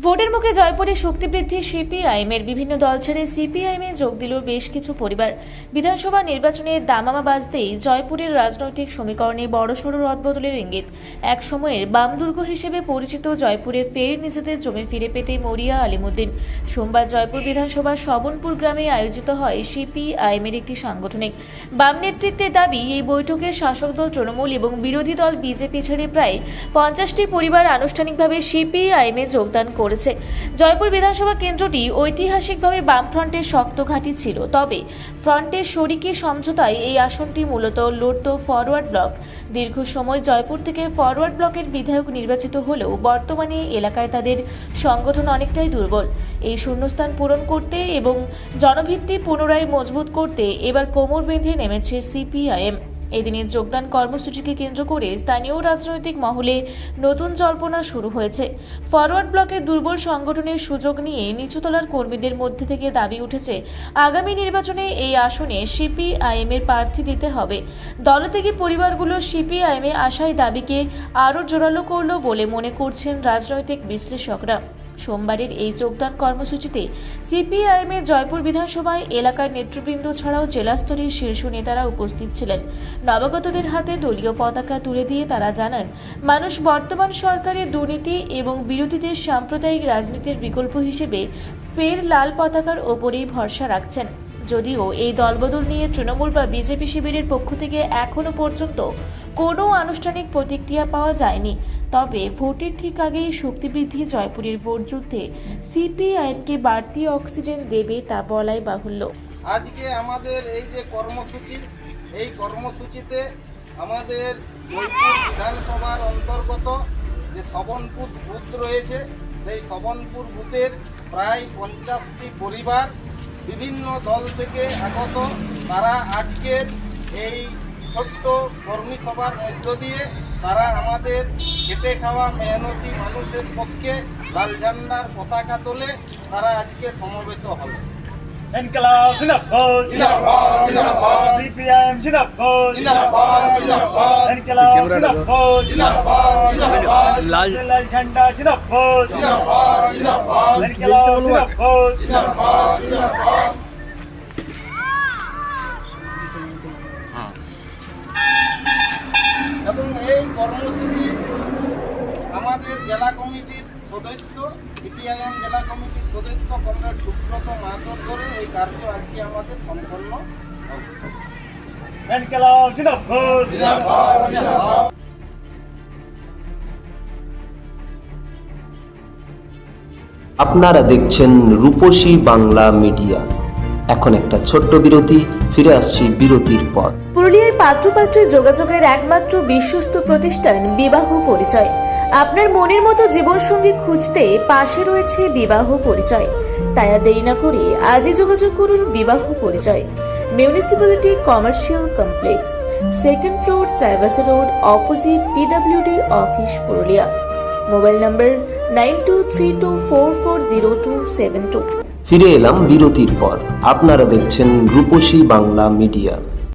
ভোটের মুখে জয়পুরে শক্তি বৃদ্ধি সিপিআইএমের বিভিন্ন দল ছেড়ে সিপিআইএমে যোগ দিল বেশ কিছু পরিবার। বিধানসভা নির্বাচনে দামামা বাজতেই জয়পুরের রাজনৈতিক সমীকরণে বড়সড় রদবদলের ইঙ্গিত। এক সময়ের বামদুর্গ হিসেবে পরিচিত জয়পুরে ফের নিজেদের জমি ফিরে পেতে মরিয়া আলিমুদ্দিন। সোমবার জয়পুর বিধানসভার শবনপুর গ্রামে আয়োজিত হয় সিপিআইএমের একটি সাংগঠনিক বাম নেতৃত্বের দাবি, এই বৈঠকে শাসক দল তৃণমূল এবং বিরোধী দল বিজেপি ছেড়ে প্রায় 50টি পরিবার আনুষ্ঠানিকভাবে সিপিআইএমে যোগদান করেছে। জয়পুর বিধানসভা কেন্দ্রটি ঐতিহাসিকভাবে বামফ্রন্টের শক্ত ঘাঁটি ছিল, তবে ফ্রন্টের শরিকি সমঝোতায় এই আসনটি মূলত লড়ত ফরওয়ার্ড ব্লক। দীর্ঘ সময় জয়পুর থেকে ফরওয়ার্ড ব্লকের বিধায়ক নির্বাচিত হলেও বর্তমানে এলাকায় তাদের সংগঠন অনেকটাই দুর্বল। এই শূন্যস্থান পূরণ করতে এবং জনভিত্তি পুনরায় মজবুত করতে এবার কোমর বেঁধে নেমেছে সিপিআইএম। এদিনের যোগদান কর্মসূচিকে কেন্দ্র করে স্থানীয় রাজনৈতিক মহলে নতুন জল্পনা শুরু হয়েছে। ফরওয়ার্ড ব্লকের দুর্বল সংগঠনের সুযোগ নিয়ে নিচুতলার কর্মীদের মধ্যে থেকে দাবি উঠেছে, আগামী নির্বাচনে এই আসনে সিপিআইএমের প্রার্থী দিতে হবে। দলত্যাগী পরিবারগুলো সিপিআইএমে আসায় দাবিকে আরও জোরালো করল বলে মনে করছেন রাজনৈতিক বিশ্লেষকরা। সোমবারের এই যোগদান কর্মসূচিতে সিপিআইএমের জয়পুর বিধানসভায় এলাকার নেতৃবৃন্দ ছাড়াও জেলাস্তরের শীর্ষ নেতারা উপস্থিত ছিলেন। নবাগতদের হাতে দলীয় পতাকা তুলে দিয়ে তারা জানান, মানুষ বর্তমান সরকারের দুর্নীতি এবং বিরোধীদের সাম্প্রদায়িক রাজনীতির বিকল্প হিসেবে ফের লাল পতাকার ওপরেই ভরসা রাখছেন। যদিও এই দলবদল নিয়ে তৃণমূল বা বিজেপি শিবিরের পক্ষ থেকে এখনও পর্যন্ত কোনো আনুষ্ঠানিক প্রতিক্রিয়া পাওয়া যায়নি, তবে ভোটের ঠিক আগেই শক্তিবৃদ্ধি জয়পুরের ভোট যুদ্ধে সিপিআইএমকে বাড়তি অক্সিজেন দেবে তা বলাই বাহুল্য। আজকে আমাদের এই যে কর্মসূচি, এই কর্মসূচিতে আমাদের জয়পুর বিধানসভার অন্তর্গত যে শবনপুর বুথ রয়েছে, সেই শবনপুর বুথের প্রায় 50টি পরিবার বিভিন্ন দল থেকে আগত। তারা আজকের এই ছোট্ট কর্মী সভার মধ্য দিয়ে তারা আমাদের খেটে খাওয়া মেহনতি মানুষের পক্ষে লাল ঝান্ডার পতাকা তোলে তারা আজকে সমবেত হবে। ইনকলাব জিন্দাবাদ জিন্দাবাদ জিন্দাবাদ, সিপিআইএম জিন্দাবাদ জিন্দাবাদ জিন্দাবাদ, ইনকলাব জিন্দাবাদ জিন্দাবাদ জিন্দাবাদ, লাল ঝান্ডা জিন্দাবাদ জিন্দাবাদ জিন্দাবাদ, ইনকলাব জিন্দাবাদ জিন্দাবাদ জিন্দাবাদ। এবং এই কর্মসূচি আমাদের জেলা কমিটির সদস্য, সিপিআইএম জেলা কমিটির সদস্য কমরেড সুব্রত মাহাতোর ধরে এই কার্য আজকে আমাদের সম্পন্ন হবে। ইনকলাব জিন্দাবাদ জিন্দাবাদ জিন্দাবাদ। আপনারা দেখছেন রূপসী বাংলা মিডিয়া। এখন একটা ছোট্ট বিরতি, ফিরে আসছি বিরতির পর। পুরুলিয়ায় পাত্রপাত্রী যোগাযোগের একমাত্র বিশ্বস্ত প্রতিষ্ঠান বিবাহ পরিচয়। আপনার মনের মতো জীবনসঙ্গী খুঁজতে পাশে রয়েছে বিবাহ পরিচয়। তাই আর দেরি না করে আজই যোগাযোগ করুন বিবাহ পরিচয়। Municipality commercial complex, 2nd floor, Chaibasa road, opposite PWD office, Purulia. Mobile নম্বর 9232440272। ফিরে এলাম বিরতির পর। আপনারা দেখছেন রূপসী বাংলা মিডিয়া।